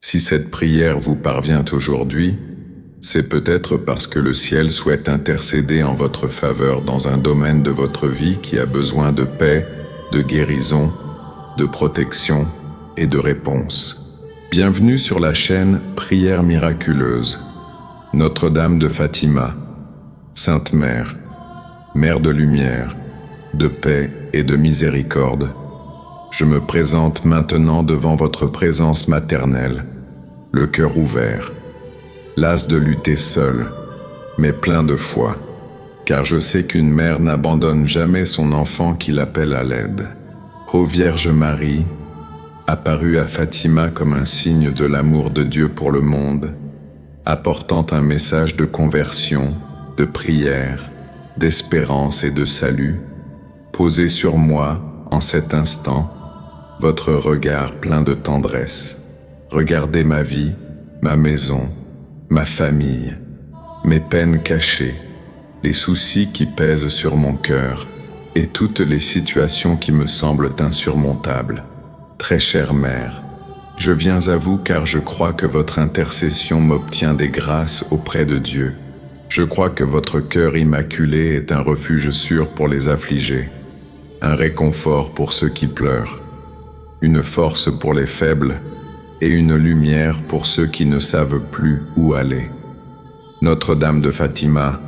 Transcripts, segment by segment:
Si cette prière vous parvient aujourd'hui, c'est peut-être parce que le ciel souhaite intercéder en votre faveur dans un domaine de votre vie qui a besoin de paix, de guérison, de protection et de réponse. Bienvenue sur la chaîne Prière miraculeuse. Notre-Dame de Fatima, Sainte Mère, Mère de lumière, de paix et de miséricorde, je me présente maintenant devant votre présence maternelle, le cœur ouvert, las de lutter seul, mais plein de foi, car je sais qu'une mère n'abandonne jamais son enfant qui l'appelle à l'aide. Ô Vierge Marie, apparue à Fatima comme un signe de l'amour de Dieu pour le monde, apportant un message de conversion, de prière, d'espérance et de salut, posez sur moi, en cet instant, votre regard plein de tendresse. Regardez ma vie, ma maison, ma famille, mes peines cachées, les soucis qui pèsent sur mon cœur et toutes les situations qui me semblent insurmontables. Très chère Mère, je viens à vous car je crois que votre intercession m'obtient des grâces auprès de Dieu. Je crois que votre cœur immaculé est un refuge sûr pour les affligés, un réconfort pour ceux qui pleurent, une force pour les faibles et une lumière pour ceux qui ne savent plus où aller. Notre-Dame de Fatima,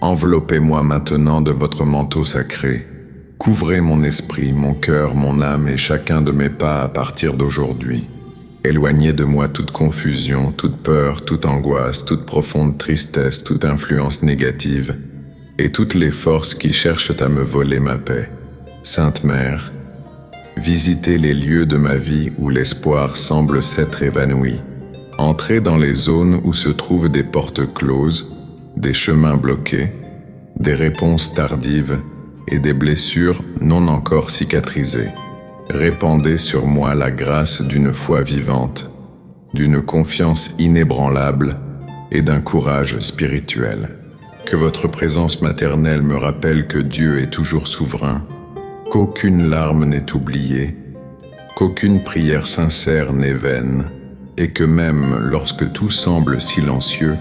enveloppez-moi maintenant de votre manteau sacré. Couvrez mon esprit, mon cœur, mon âme et chacun de mes pas à partir d'aujourd'hui. Éloignez de moi toute confusion, toute peur, toute angoisse, toute profonde tristesse, toute influence négative et toutes les forces qui cherchent à me voler ma paix. Sainte Mère, visitez les lieux de ma vie où l'espoir semble s'être évanoui. Entrez dans les zones où se trouvent des portes closes, des chemins bloqués, des réponses tardives et des blessures non encore cicatrisées. Répandez sur moi la grâce d'une foi vivante, d'une confiance inébranlable et d'un courage spirituel. Que votre présence maternelle me rappelle que Dieu est toujours souverain, qu'aucune larme n'est oubliée, qu'aucune prière sincère n'est vaine, et que même lorsque tout semble silencieux,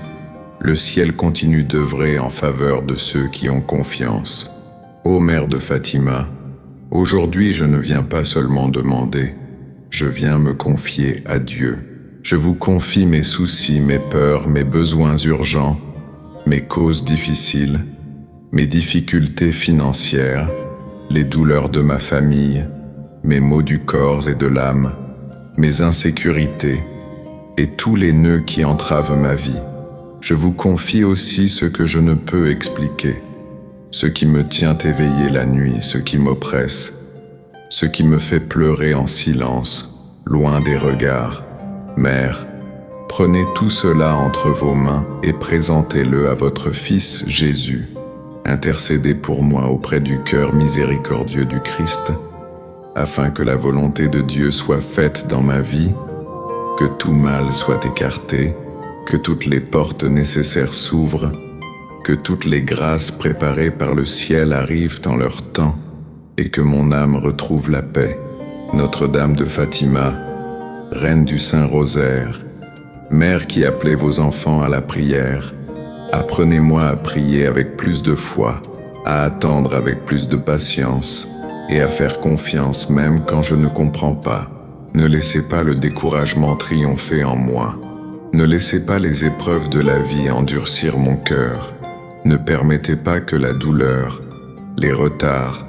le ciel continue d'œuvrer en faveur de ceux qui ont confiance. Ô Mère de Fatima, aujourd'hui je ne viens pas seulement demander, je viens me confier à Dieu. Je vous confie mes soucis, mes peurs, mes besoins urgents, mes causes difficiles, mes difficultés financières, les douleurs de ma famille, mes maux du corps et de l'âme, mes insécurités et tous les nœuds qui entravent ma vie. Je vous confie aussi ce que je ne peux expliquer, ce qui me tient éveillé la nuit, ce qui m'oppresse, ce qui me fait pleurer en silence, loin des regards. Mère, prenez tout cela entre vos mains et présentez-le à votre Fils Jésus. Intercédez pour moi auprès du cœur miséricordieux du Christ, afin que la volonté de Dieu soit faite dans ma vie, que tout mal soit écarté, que toutes les portes nécessaires s'ouvrent, que toutes les grâces préparées par le ciel arrivent en leur temps, et que mon âme retrouve la paix. Notre-Dame de Fatima, Reine du Saint-Rosaire, Mère qui appelez vos enfants à la prière, apprenez-moi à prier avec plus de foi, à attendre avec plus de patience et à faire confiance même quand je ne comprends pas. Ne laissez pas le découragement triompher en moi. Ne laissez pas les épreuves de la vie endurcir mon cœur. Ne permettez pas que la douleur, les retards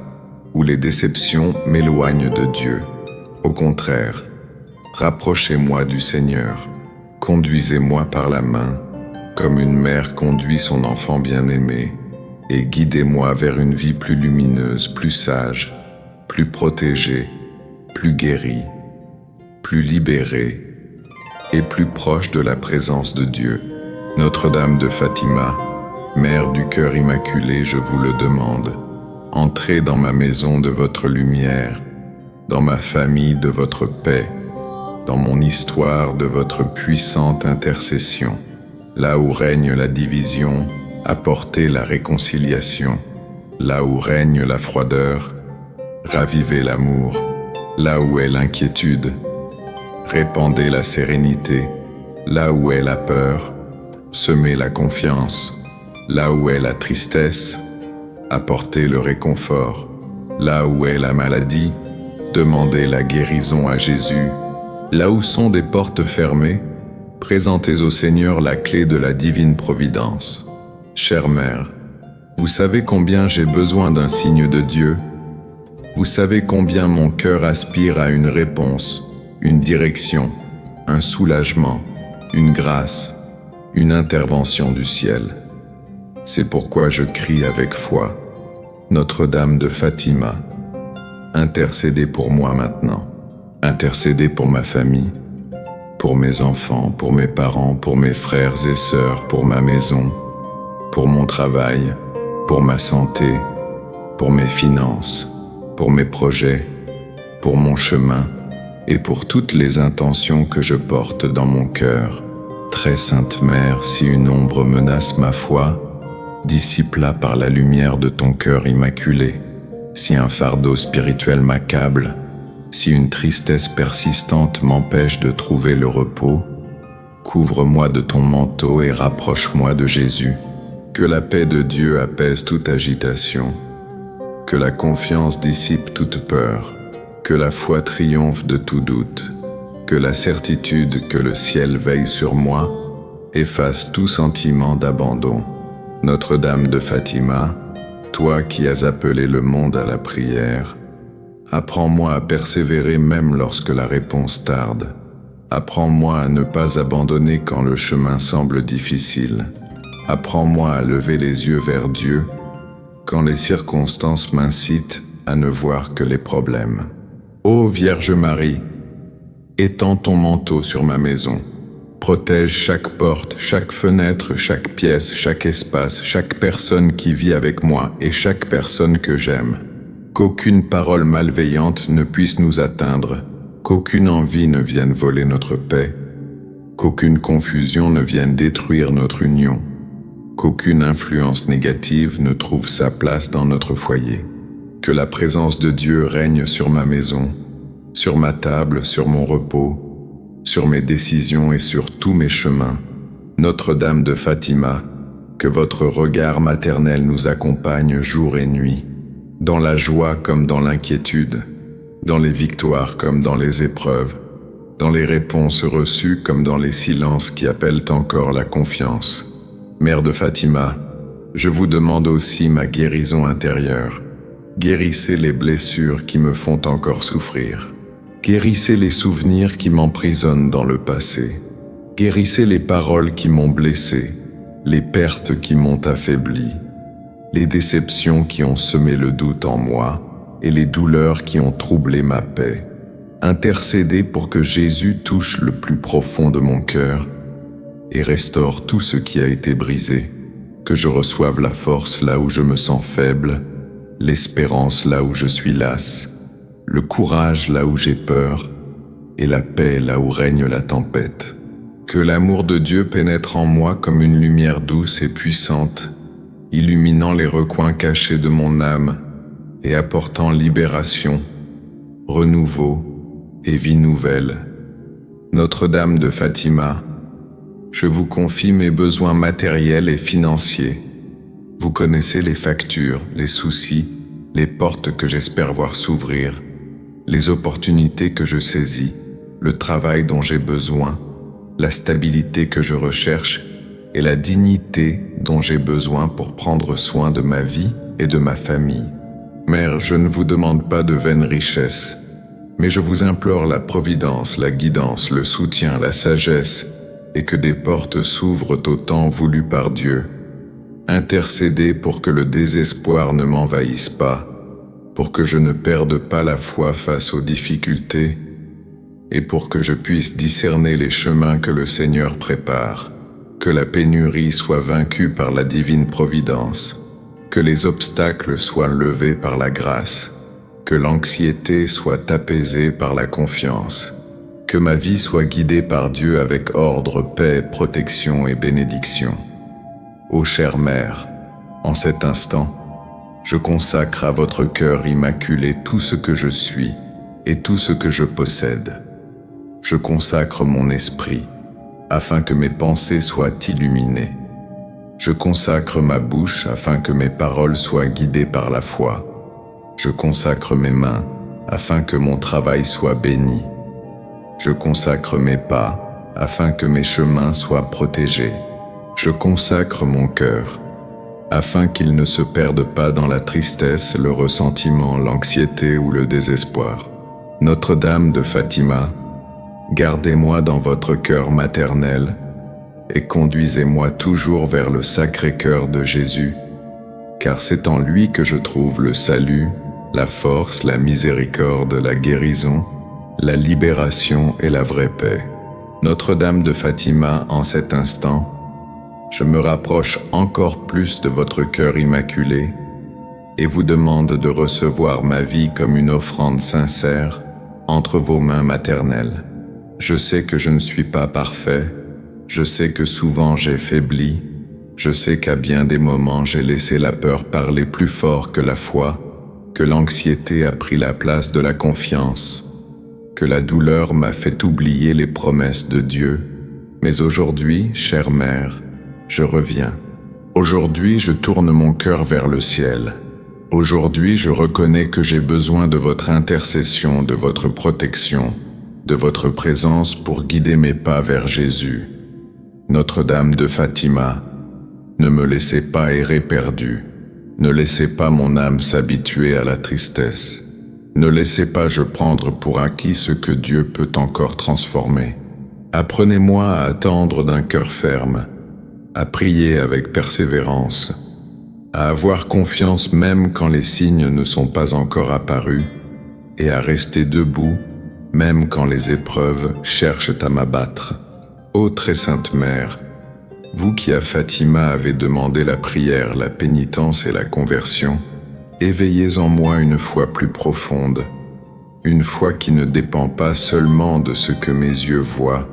ou les déceptions m'éloignent de Dieu. Au contraire, rapprochez-moi du Seigneur. Conduisez-moi par la main, comme une mère conduit son enfant bien-aimé, et guidez-moi vers une vie plus lumineuse, plus sage, plus protégée, plus guérie, plus libérée et plus proche de la présence de Dieu. Notre-Dame de Fatima, Mère du cœur immaculé, je vous le demande, entrez dans ma maison de votre lumière, dans ma famille de votre paix, dans mon histoire de votre puissante intercession. Là où règne la division, apportez la réconciliation. Là où règne la froideur, ravivez l'amour. Là où est l'inquiétude, Répandez la sérénité là où est la peur, semez la confiance là où est la tristesse, apportez le réconfort là où est la maladie, demandez la guérison à Jésus. Là où sont des portes fermées, présentez au Seigneur la clé de la divine providence. Chère Mère, vous savez combien j'ai besoin d'un signe de Dieu. Vous savez combien mon cœur aspire à une réponse, une direction, un soulagement, une grâce, une intervention du ciel. C'est pourquoi je crie avec foi, Notre-Dame de Fatima, intercédez pour moi maintenant. Intercédez pour ma famille, pour mes enfants, pour mes parents, pour mes frères et sœurs, pour ma maison, pour mon travail, pour ma santé, pour mes finances, pour mes projets, pour mon chemin et pour toutes les intentions que je porte dans mon cœur. Très sainte Mère, si une ombre menace ma foi, dissipe-la par la lumière de ton cœur immaculé. Si un fardeau spirituel m'accable, si une tristesse persistante m'empêche de trouver le repos, couvre-moi de ton manteau et rapproche-moi de Jésus. Que la paix de Dieu apaise toute agitation, que la confiance dissipe toute peur, que la foi triomphe de tout doute, que la certitude que le ciel veille sur moi efface tout sentiment d'abandon. Notre-Dame de Fatima, toi qui as appelé le monde à la prière, apprends-moi à persévérer même lorsque la réponse tarde. Apprends-moi à ne pas abandonner quand le chemin semble difficile. Apprends-moi à lever les yeux vers Dieu quand les circonstances m'incitent à ne voir que les problèmes. Ô Vierge Marie, étends ton manteau sur ma maison. Protège chaque porte, chaque fenêtre, chaque pièce, chaque espace, chaque personne qui vit avec moi et chaque personne que j'aime. Qu'aucune parole malveillante ne puisse nous atteindre, qu'aucune envie ne vienne voler notre paix, qu'aucune confusion ne vienne détruire notre union, qu'aucune influence négative ne trouve sa place dans notre foyer. Que la présence de Dieu règne sur ma maison, sur ma table, sur mon repos, sur mes décisions et sur tous mes chemins. Notre-Dame de Fatima, que votre regard maternel nous accompagne jour et nuit, dans la joie comme dans l'inquiétude, dans les victoires comme dans les épreuves, dans les réponses reçues comme dans les silences qui appellent encore la confiance. Mère de Fatima, je vous demande aussi ma guérison intérieure. Guérissez les blessures qui me font encore souffrir. Guérissez les souvenirs qui m'emprisonnent dans le passé. Guérissez les paroles qui m'ont blessé, les pertes qui m'ont affaibli, les déceptions qui ont semé le doute en moi et les douleurs qui ont troublé ma paix. Intercédez pour que Jésus touche le plus profond de mon cœur et restaure tout ce qui a été brisé, que je reçoive la force là où je me sens faible, l'espérance là où je suis lasse, le courage là où j'ai peur et la paix là où règne la tempête. Que l'amour de Dieu pénètre en moi comme une lumière douce et puissante, illuminant les recoins cachés de mon âme et apportant libération, renouveau et vie nouvelle. Notre-Dame de Fatima, je vous confie mes besoins matériels et financiers. Vous connaissez les factures, les soucis, les portes que j'espère voir s'ouvrir, les opportunités que je saisis, le travail dont j'ai besoin, la stabilité que je recherche et la dignité dont j'ai besoin pour prendre soin de ma vie et de ma famille. Mère, je ne vous demande pas de vaines richesses, mais je vous implore la providence, la guidance, le soutien, la sagesse, et que des portes s'ouvrent au temps voulu par Dieu. Intercédez pour que le désespoir ne m'envahisse pas, pour que je ne perde pas la foi face aux difficultés, et pour que je puisse discerner les chemins que le Seigneur prépare. Que la pénurie soit vaincue par la divine providence, que les obstacles soient levés par la grâce, que l'anxiété soit apaisée par la confiance, que ma vie soit guidée par Dieu avec ordre, paix, protection et bénédiction. Ô chère Mère, en cet instant, je consacre à votre cœur immaculé tout ce que je suis et tout ce que je possède. Je consacre mon esprit, afin que mes pensées soient illuminées. Je consacre ma bouche afin que mes paroles soient guidées par la foi. Je consacre mes mains afin que mon travail soit béni. Je consacre mes pas afin que mes chemins soient protégés. Je consacre mon cœur afin qu'il ne se perde pas dans la tristesse, le ressentiment, l'anxiété ou le désespoir. Notre-Dame de Fatima, gardez-moi dans votre cœur maternel et conduisez-moi toujours vers le Sacré-Cœur de Jésus, car c'est en lui que je trouve le salut, la force, la miséricorde, la guérison, la libération et la vraie paix. Notre-Dame de Fatima, en cet instant, je me rapproche encore plus de votre cœur immaculé et vous demande de recevoir ma vie comme une offrande sincère entre vos mains maternelles. Je sais que je ne suis pas parfait, je sais que souvent j'ai faibli, je sais qu'à bien des moments j'ai laissé la peur parler plus fort que la foi, que l'anxiété a pris la place de la confiance, que la douleur m'a fait oublier les promesses de Dieu. Mais aujourd'hui, chère mère, je reviens. Aujourd'hui, je tourne mon cœur vers le ciel. Aujourd'hui, je reconnais que j'ai besoin de votre intercession, de votre protection, de votre présence pour guider mes pas vers Jésus. Notre-Dame de Fatima, ne me laissez pas errer perdu. Ne laissez pas mon âme s'habituer à la tristesse. Ne laissez pas je prendre pour acquis ce que Dieu peut encore transformer. Apprenez-moi à attendre d'un cœur ferme, à prier avec persévérance, à avoir confiance même quand les signes ne sont pas encore apparus, et à rester debout même quand les épreuves cherchent à m'abattre. Ô très sainte Mère, vous qui à Fatima avez demandé la prière, la pénitence et la conversion, éveillez en moi une foi plus profonde, une foi qui ne dépend pas seulement de ce que mes yeux voient,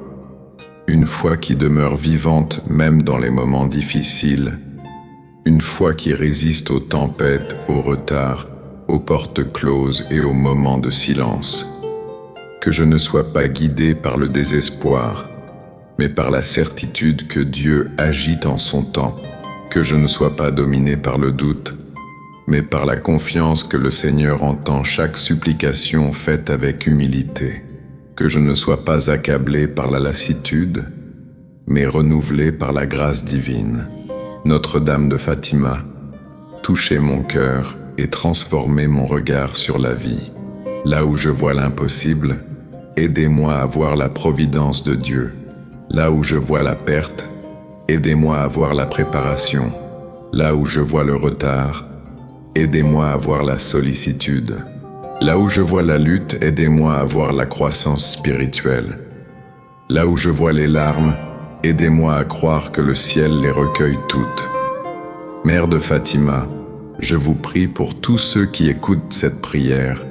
une foi qui demeure vivante même dans les moments difficiles, une foi qui résiste aux tempêtes, aux retards, aux portes closes et aux moments de silence. Que je ne sois pas guidé par le désespoir, mais par la certitude que Dieu agit en son temps, que je ne sois pas dominé par le doute, mais par la confiance que le Seigneur entend chaque supplication faite avec humilité, que je ne sois pas accablé par la lassitude, mais renouvelé par la grâce divine. Notre-Dame de Fatima, touchez mon cœur et transformez mon regard sur la vie. Là où je vois l'impossible, aidez-moi à voir la providence de Dieu. Là où je vois la perte, aidez-moi à voir la préparation. Là où je vois le retard, aidez-moi à voir la sollicitude. Là où je vois la lutte, aidez-moi à voir la croissance spirituelle. Là où je vois les larmes, aidez-moi à croire que le ciel les recueille toutes. Mère de Fatima, je vous prie pour tous ceux qui écoutent cette prière,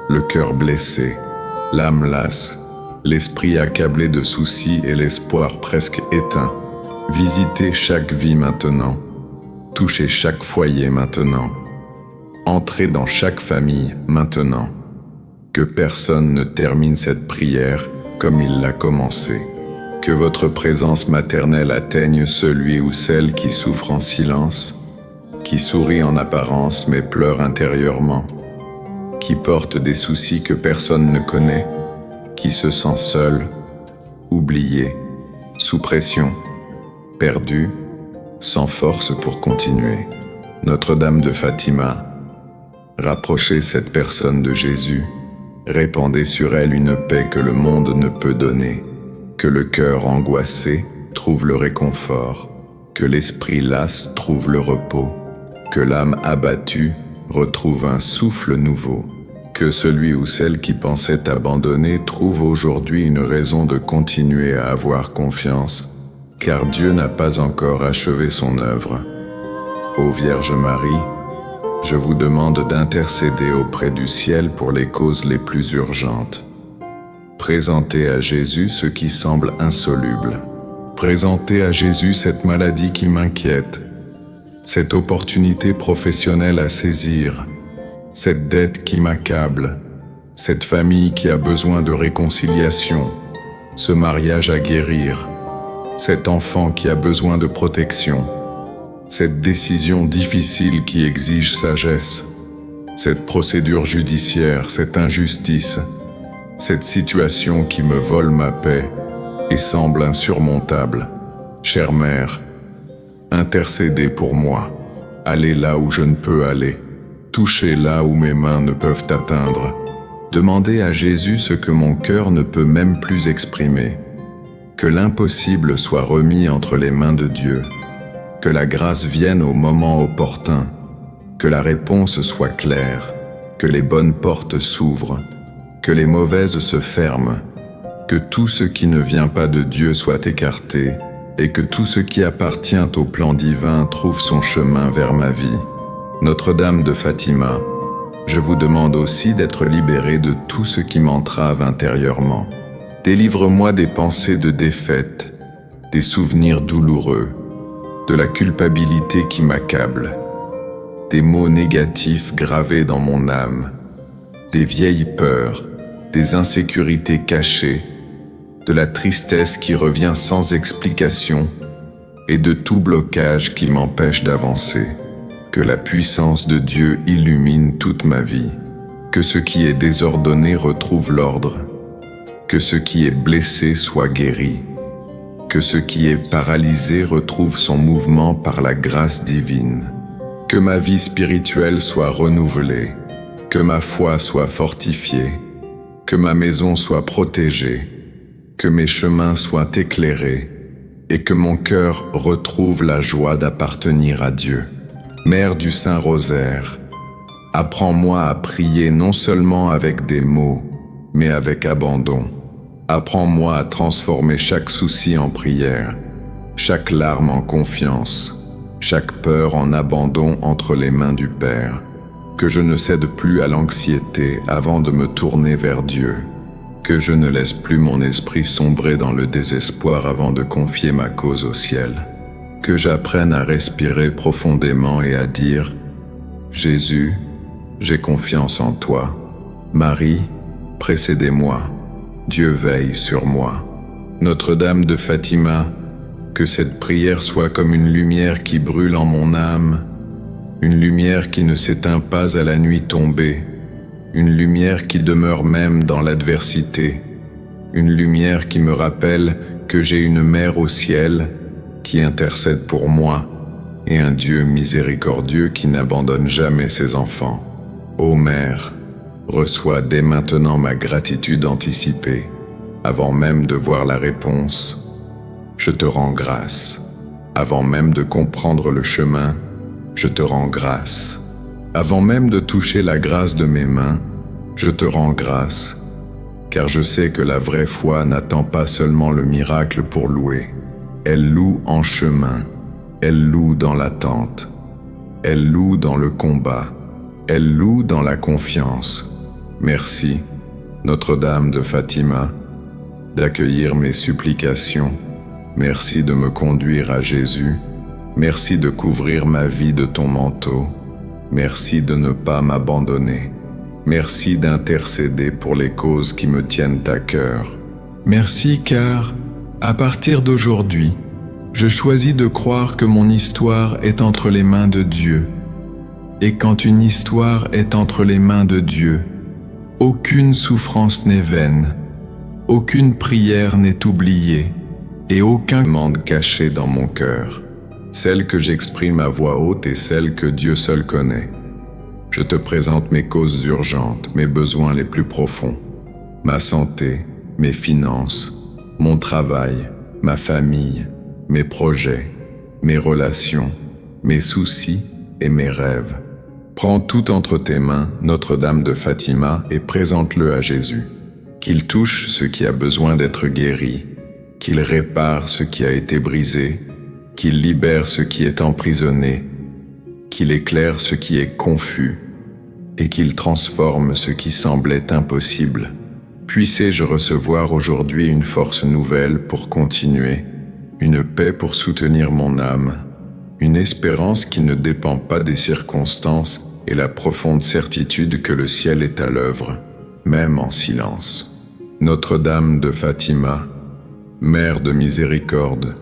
le cœur blessé, l'âme lasse, l'esprit accablé de soucis et l'espoir presque éteint. Visitez chaque vie maintenant. Touchez chaque foyer maintenant. Entrez dans chaque famille maintenant. Que personne ne termine cette prière comme il l'a commencée. Que votre présence maternelle atteigne celui ou celle qui souffre en silence, qui sourit en apparence mais pleure intérieurement, qui porte des soucis que personne ne connaît, qui se sent seul, oublié, sous pression, perdu, sans force pour continuer. Notre-Dame de Fatima, rapprochez cette personne de Jésus, répandez sur elle une paix que le monde ne peut donner, que le cœur angoissé trouve le réconfort, que l'esprit las trouve le repos, que l'âme abattue retrouve un souffle nouveau. Que celui ou celle qui pensait abandonner trouve aujourd'hui une raison de continuer à avoir confiance, car Dieu n'a pas encore achevé son œuvre. Ô Vierge Marie, je vous demande d'intercéder auprès du ciel pour les causes les plus urgentes. Présentez à Jésus ce qui semble insoluble. Présentez à Jésus cette maladie qui m'inquiète, cette opportunité professionnelle à saisir, cette dette qui m'accable, cette famille qui a besoin de réconciliation, ce mariage à guérir, cet enfant qui a besoin de protection, cette décision difficile qui exige sagesse, cette procédure judiciaire, cette injustice, cette situation qui me vole ma paix et semble insurmontable. Chère Mère, intercédez pour moi, allez là où je ne peux aller, touchez là où mes mains ne peuvent atteindre. Demandez à Jésus ce que mon cœur ne peut même plus exprimer. Que l'impossible soit remis entre les mains de Dieu. Que la grâce vienne au moment opportun. Que la réponse soit claire. Que les bonnes portes s'ouvrent. Que les mauvaises se ferment. Que tout ce qui ne vient pas de Dieu soit écarté. Et que tout ce qui appartient au plan divin trouve son chemin vers ma vie. Notre-Dame de Fatima, je vous demande aussi d'être libéré de tout ce qui m'entrave intérieurement. Délivre-moi des pensées de défaite, des souvenirs douloureux, de la culpabilité qui m'accable, des mots négatifs gravés dans mon âme, des vieilles peurs, des insécurités cachées, de la tristesse qui revient sans explication et de tout blocage qui m'empêche d'avancer. Que la puissance de Dieu illumine toute ma vie, que ce qui est désordonné retrouve l'ordre, que ce qui est blessé soit guéri, que ce qui est paralysé retrouve son mouvement par la grâce divine, que ma vie spirituelle soit renouvelée, que ma foi soit fortifiée, que ma maison soit protégée, que mes chemins soient éclairés et que mon cœur retrouve la joie d'appartenir à Dieu. Mère du Saint-Rosaire, apprends-moi à prier non seulement avec des mots, mais avec abandon. Apprends-moi à transformer chaque souci en prière, chaque larme en confiance, chaque peur en abandon entre les mains du Père. Que je ne cède plus à l'anxiété avant de me tourner vers Dieu. Que je ne laisse plus mon esprit sombrer dans le désespoir avant de confier ma cause au ciel. Que j'apprenne à respirer profondément et à dire « Jésus, j'ai confiance en toi. Marie, précédez-moi. Dieu veille sur moi. » Notre-Dame de Fatima, que cette prière soit comme une lumière qui brûle en mon âme, une lumière qui ne s'éteint pas à la nuit tombée, une lumière qui demeure même dans l'adversité, une lumière qui me rappelle que j'ai une mère au ciel qui intercède pour moi, et un Dieu miséricordieux qui n'abandonne jamais ses enfants. Ô Mère, reçois dès maintenant ma gratitude anticipée, avant même de voir la réponse. Je te rends grâce. Avant même de comprendre le chemin, je te rends grâce. Avant même de toucher la grâce de mes mains, je te rends grâce, car je sais que la vraie foi n'attend pas seulement le miracle pour louer. Elle loue en chemin, elle loue dans l'attente, elle loue dans le combat, elle loue dans la confiance. Merci, Notre-Dame de Fatima, d'accueillir mes supplications. Merci de me conduire à Jésus. Merci de couvrir ma vie de ton manteau. Merci de ne pas m'abandonner. Merci d'intercéder pour les causes qui me tiennent à cœur. Merci car, à partir d'aujourd'hui, je choisis de croire que mon histoire est entre les mains de Dieu. Et quand une histoire est entre les mains de Dieu, aucune souffrance n'est vaine, aucune prière n'est oubliée, et aucun demande caché dans mon cœur. Celle que j'exprime à voix haute et celle que Dieu seul connaît. Je te présente mes causes urgentes, mes besoins les plus profonds, ma santé, mes finances, mon travail, ma famille, mes projets, mes relations, mes soucis et mes rêves. Prends tout entre tes mains, Notre-Dame de Fatima, et présente-le à Jésus. Qu'il touche ce qui a besoin d'être guéri, qu'il répare ce qui a été brisé, qu'il libère ce qui est emprisonné, qu'il éclaire ce qui est confus, et qu'il transforme ce qui semblait impossible. Puissé-je recevoir aujourd'hui une force nouvelle pour continuer, une paix pour soutenir mon âme, une espérance qui ne dépend pas des circonstances et la profonde certitude que le ciel est à l'œuvre, même en silence. Notre-Dame de Fatima, Mère de miséricorde,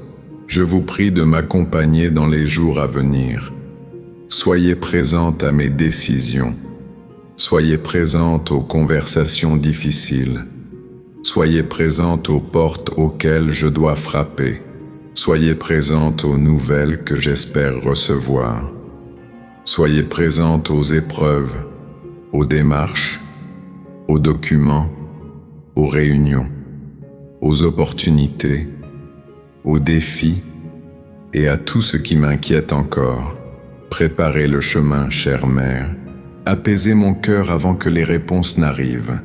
je vous prie de m'accompagner dans les jours à venir. Soyez présente à mes décisions. Soyez présente aux conversations difficiles. Soyez présente aux portes auxquelles je dois frapper. Soyez présente aux nouvelles que j'espère recevoir. Soyez présente aux épreuves, aux démarches, aux documents, aux réunions, aux opportunités, aux défis et à tout ce qui m'inquiète encore. Préparez le chemin, chère mère. Apaisez mon cœur avant que les réponses n'arrivent.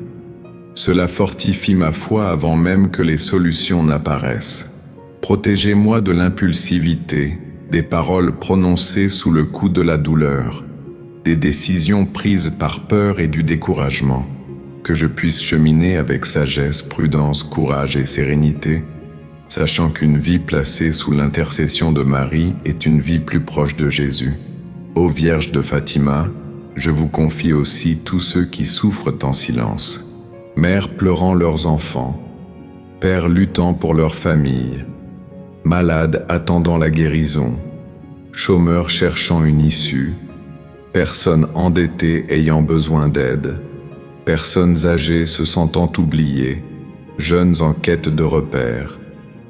Cela fortifie ma foi avant même que les solutions n'apparaissent. Protégez-moi de l'impulsivité, des paroles prononcées sous le coup de la douleur, des décisions prises par peur et du découragement, que je puisse cheminer avec sagesse, prudence, courage et sérénité, sachant qu'une vie placée sous l'intercession de Marie est une vie plus proche de Jésus. Ô Vierge de Fatima, je vous confie aussi tous ceux qui souffrent en silence, mères pleurant leurs enfants, pères luttant pour leur famille, malades attendant la guérison, chômeurs cherchant une issue, personnes endettées ayant besoin d'aide, personnes âgées se sentant oubliées, jeunes en quête de repères,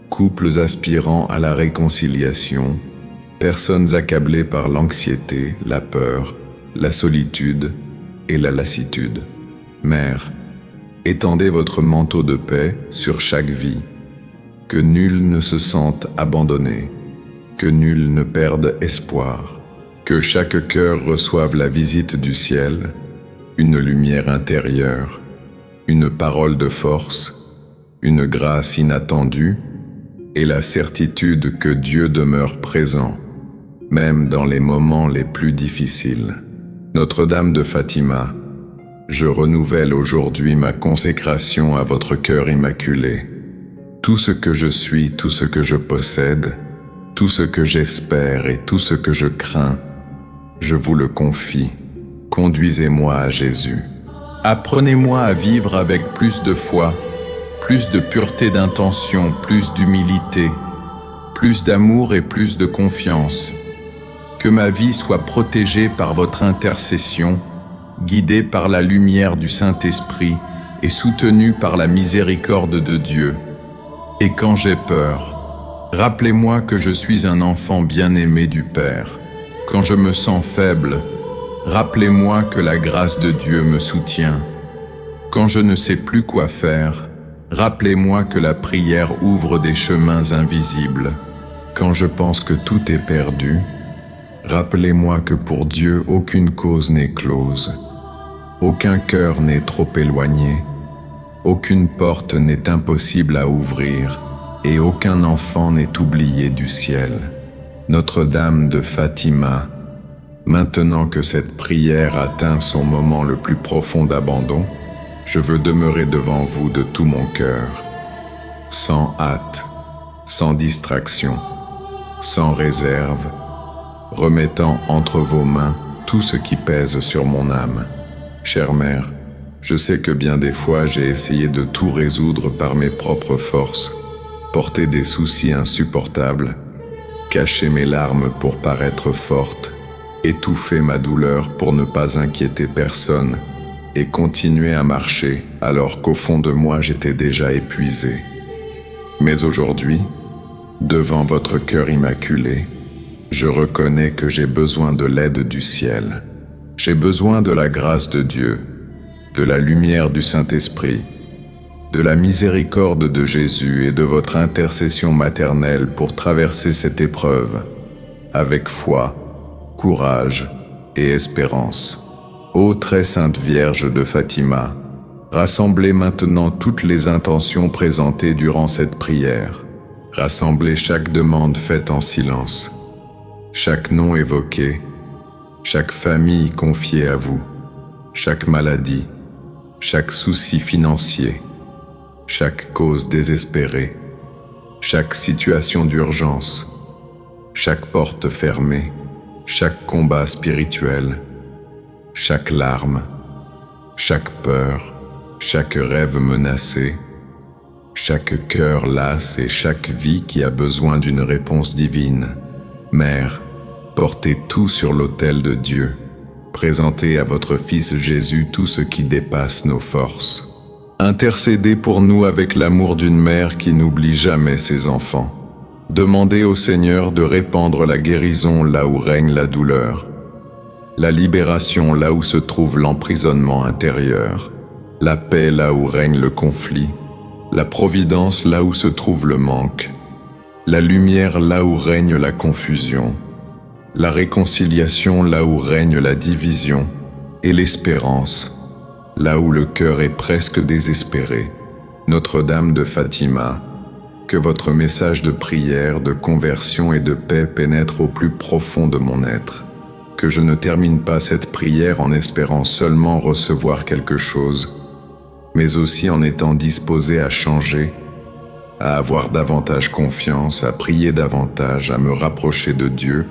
couples aspirant à la réconciliation, personnes accablées par l'anxiété, la peur, la solitude et la lassitude. Mère, étendez votre manteau de paix sur chaque vie, que nul ne se sente abandonné, que nul ne perde espoir, que chaque cœur reçoive la visite du ciel, une lumière intérieure, une parole de force, une grâce inattendue et la certitude que Dieu demeure présent, même dans les moments les plus difficiles. Notre-Dame de Fatima, je renouvelle aujourd'hui ma consécration à votre cœur immaculé. Tout ce que je suis, tout ce que je possède, tout ce que j'espère et tout ce que je crains, je vous le confie. Conduisez-moi à Jésus. Apprenez-moi à vivre avec plus de foi, plus de pureté d'intention, plus d'humilité, plus d'amour et plus de confiance. Que ma vie soit protégée par votre intercession, guidée par la lumière du Saint-Esprit et soutenue par la miséricorde de Dieu. Et quand j'ai peur, rappelez-moi que je suis un enfant bien-aimé du Père. Quand je me sens faible, rappelez-moi que la grâce de Dieu me soutient. Quand je ne sais plus quoi faire, rappelez-moi que la prière ouvre des chemins invisibles. Quand je pense que tout est perdu, rappelez-moi que pour Dieu aucune cause n'est close, aucun cœur n'est trop éloigné, aucune porte n'est impossible à ouvrir et aucun enfant n'est oublié du ciel. Notre-Dame de Fatima, maintenant que cette prière atteint son moment le plus profond d'abandon, je veux demeurer devant vous de tout mon cœur, sans hâte, sans distraction, sans réserve, remettant entre vos mains tout ce qui pèse sur mon âme. Chère mère, je sais que bien des fois j'ai essayé de tout résoudre par mes propres forces, porter des soucis insupportables, cacher mes larmes pour paraître forte, étouffer ma douleur pour ne pas inquiéter personne et continuer à marcher alors qu'au fond de moi j'étais déjà épuisé. Mais aujourd'hui, devant votre cœur immaculé, je reconnais que j'ai besoin de l'aide du ciel. J'ai besoin de la grâce de Dieu, de la lumière du Saint-Esprit, de la miséricorde de Jésus et de votre intercession maternelle pour traverser cette épreuve, avec foi, courage et espérance. Ô très sainte Vierge de Fatima, rassemblez maintenant toutes les intentions présentées durant cette prière. Rassemblez chaque demande faite en silence, chaque nom évoqué, chaque famille confiée à vous, chaque maladie, chaque souci financier, chaque cause désespérée, chaque situation d'urgence, chaque porte fermée, chaque combat spirituel, chaque larme, chaque peur, chaque rêve menacé, chaque cœur las et chaque vie qui a besoin d'une réponse divine. Mère, portez tout sur l'autel de Dieu. Présentez à votre Fils Jésus tout ce qui dépasse nos forces. Intercédez pour nous avec l'amour d'une mère qui n'oublie jamais ses enfants. Demandez au Seigneur de répandre la guérison là où règne la douleur, la libération là où se trouve l'emprisonnement intérieur, la paix là où règne le conflit, la providence là où se trouve le manque, la lumière là où règne la confusion, la réconciliation là où règne la division, et l'espérance là où le cœur est presque désespéré. Notre-Dame de Fatima, que votre message de prière, de conversion et de paix pénètre au plus profond de mon être. Que je ne termine pas cette prière en espérant seulement recevoir quelque chose, mais aussi en étant disposé à changer, à avoir davantage confiance, à prier davantage, à me rapprocher de Dieu,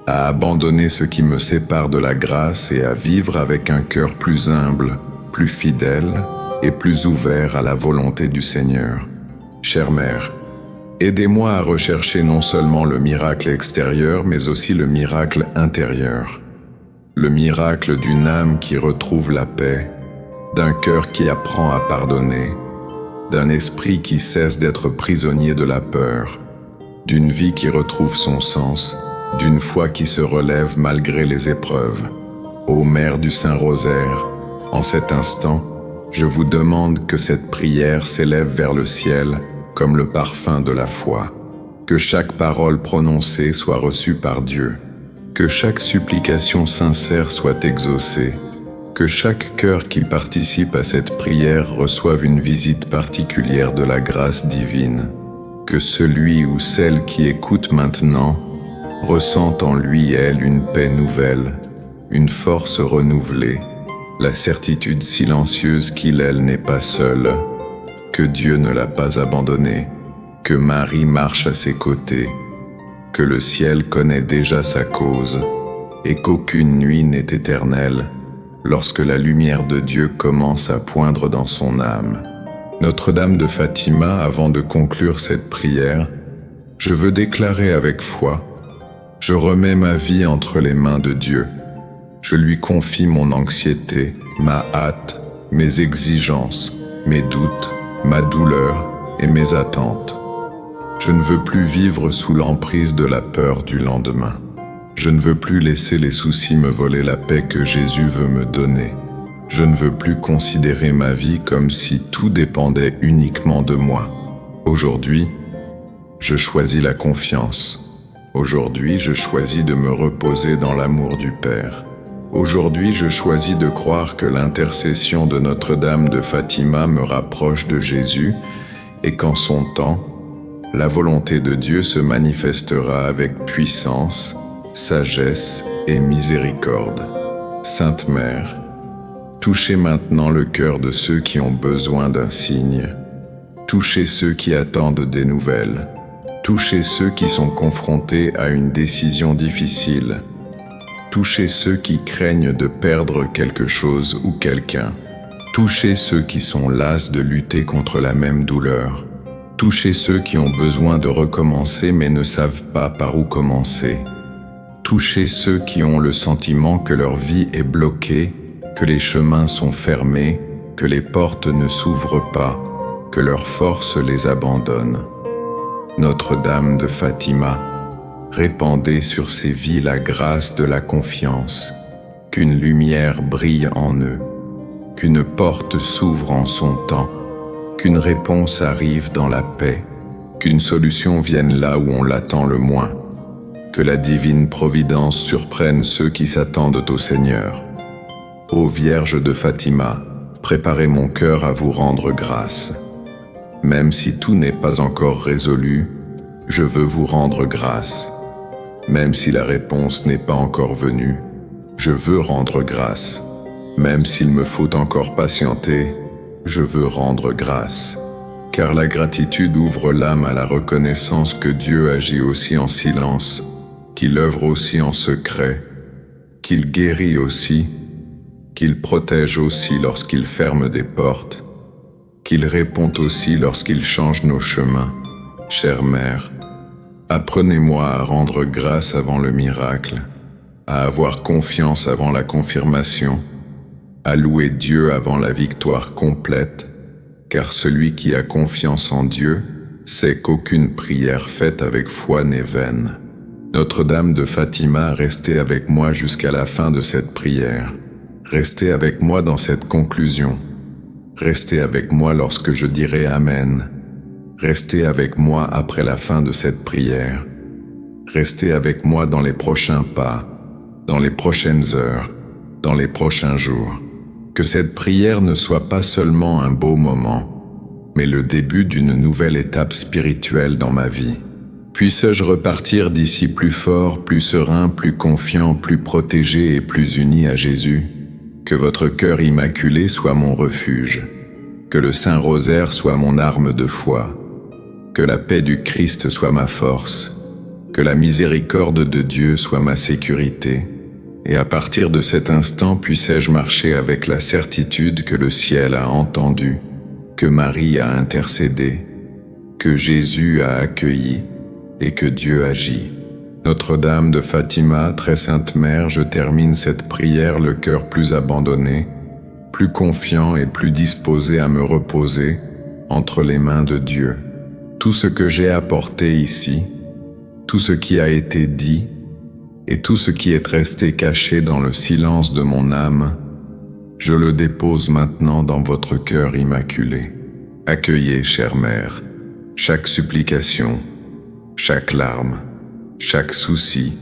à abandonner ce qui me sépare de la grâce et à vivre avec un cœur plus humble, plus fidèle et plus ouvert à la volonté du Seigneur. Chère Mère, aidez-moi à rechercher non seulement le miracle extérieur, mais aussi le miracle intérieur. Le miracle d'une âme qui retrouve la paix, d'un cœur qui apprend à pardonner, d'un esprit qui cesse d'être prisonnier de la peur, d'une vie qui retrouve son sens, d'une foi qui se relève malgré les épreuves. Ô Mère du Saint-Rosaire, en cet instant, je vous demande que cette prière s'élève vers le ciel comme le parfum de la foi, que chaque parole prononcée soit reçue par Dieu, que chaque supplication sincère soit exaucée, que chaque cœur qui participe à cette prière reçoive une visite particulière de la grâce divine, que celui ou celle qui écoute maintenant ressente en lui et elle une paix nouvelle, une force renouvelée, la certitude silencieuse qu'il elle n'est pas seule, que Dieu ne l'a pas abandonnée, que Marie marche à ses côtés, que le ciel connaît déjà sa cause, et qu'aucune nuit n'est éternelle lorsque la lumière de Dieu commence à poindre dans son âme. Notre-Dame de Fatima, avant de conclure cette prière, je veux déclarer avec foi: je remets ma vie entre les mains de Dieu. Je lui confie mon anxiété, ma hâte, mes exigences, mes doutes, ma douleur et mes attentes. Je ne veux plus vivre sous l'emprise de la peur du lendemain. Je ne veux plus laisser les soucis me voler la paix que Jésus veut me donner. Je ne veux plus considérer ma vie comme si tout dépendait uniquement de moi. Aujourd'hui, je choisis la confiance. Aujourd'hui, je choisis de me reposer dans l'amour du Père. Aujourd'hui, je choisis de croire que l'intercession de Notre-Dame de Fatima me rapproche de Jésus et qu'en son temps, la volonté de Dieu se manifestera avec puissance, sagesse et miséricorde. Sainte Mère, touchez maintenant le cœur de ceux qui ont besoin d'un signe. Touchez ceux qui attendent des nouvelles. Touchez ceux qui sont confrontés à une décision difficile. Touchez ceux qui craignent de perdre quelque chose ou quelqu'un. Touchez ceux qui sont las de lutter contre la même douleur. Touchez ceux qui ont besoin de recommencer mais ne savent pas par où commencer. Touchez ceux qui ont le sentiment que leur vie est bloquée, que les chemins sont fermés, que les portes ne s'ouvrent pas, que leurs forces les abandonnent. Notre-Dame de Fatima, répandez sur ces vies la grâce de la confiance, qu'une lumière brille en eux, qu'une porte s'ouvre en son temps, qu'une réponse arrive dans la paix, qu'une solution vienne là où on l'attend le moins, que la divine providence surprenne ceux qui s'attendent au Seigneur. Ô Vierge de Fatima, préparez mon cœur à vous rendre grâce. Même si tout n'est pas encore résolu, je veux vous rendre grâce. Même si la réponse n'est pas encore venue, je veux rendre grâce. Même s'il me faut encore patienter, je veux rendre grâce. Car la gratitude ouvre l'âme à la reconnaissance que Dieu agit aussi en silence, qu'il œuvre aussi en secret, qu'il guérit aussi, qu'il protège aussi lorsqu'il ferme des portes, qu'il répond aussi lorsqu'il change nos chemins. Chère Mère, apprenez-moi à rendre grâce avant le miracle, à avoir confiance avant la confirmation, à louer Dieu avant la victoire complète, car celui qui a confiance en Dieu sait qu'aucune prière faite avec foi n'est vaine. Notre-Dame de Fatima, restez avec moi jusqu'à la fin de cette prière. Restez avec moi dans cette conclusion. Restez avec moi lorsque je dirai Amen. Restez avec moi après la fin de cette prière. Restez avec moi dans les prochains pas, dans les prochaines heures, dans les prochains jours. Que cette prière ne soit pas seulement un beau moment, mais le début d'une nouvelle étape spirituelle dans ma vie. Puisse-je repartir d'ici plus fort, plus serein, plus confiant, plus protégé et plus uni à Jésus. Que votre cœur immaculé soit mon refuge. Que le Saint-Rosaire soit mon arme de foi. Que la paix du Christ soit ma force. Que la miséricorde de Dieu soit ma sécurité. Et à partir de cet instant, puisse-je marcher avec la certitude que le ciel a entendu, que Marie a intercédé, que Jésus a accueilli, et que Dieu agit. Notre-Dame de Fatima, très sainte Mère, je termine cette prière le cœur plus abandonné, plus confiant et plus disposé à me reposer entre les mains de Dieu. Tout ce que j'ai apporté ici, tout ce qui a été dit, et tout ce qui est resté caché dans le silence de mon âme, je le dépose maintenant dans votre cœur immaculé. Accueillez, chère Mère, chaque supplication, chaque larme, chaque souci,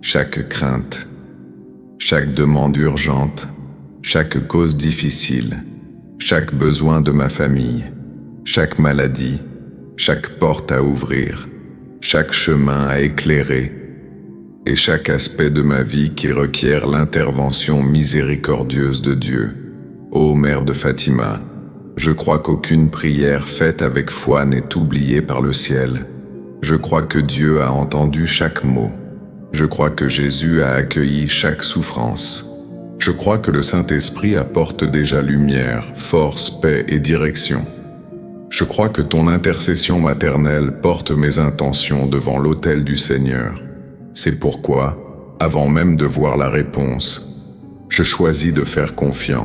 chaque crainte, chaque demande urgente, chaque cause difficile, chaque besoin de ma famille, chaque maladie, chaque porte à ouvrir, chaque chemin à éclairer, et chaque aspect de ma vie qui requiert l'intervention miséricordieuse de Dieu. Ô Mère de Fatima, je crois qu'aucune prière faite avec foi n'est oubliée par le ciel. Je crois que Dieu a entendu chaque mot. Je crois que Jésus a accueilli chaque souffrance. Je crois que le Saint-Esprit apporte déjà lumière, force, paix et direction. Je crois que ton intercession maternelle porte mes intentions devant l'autel du Seigneur. C'est pourquoi, avant même de voir la réponse, je choisis de faire confiance.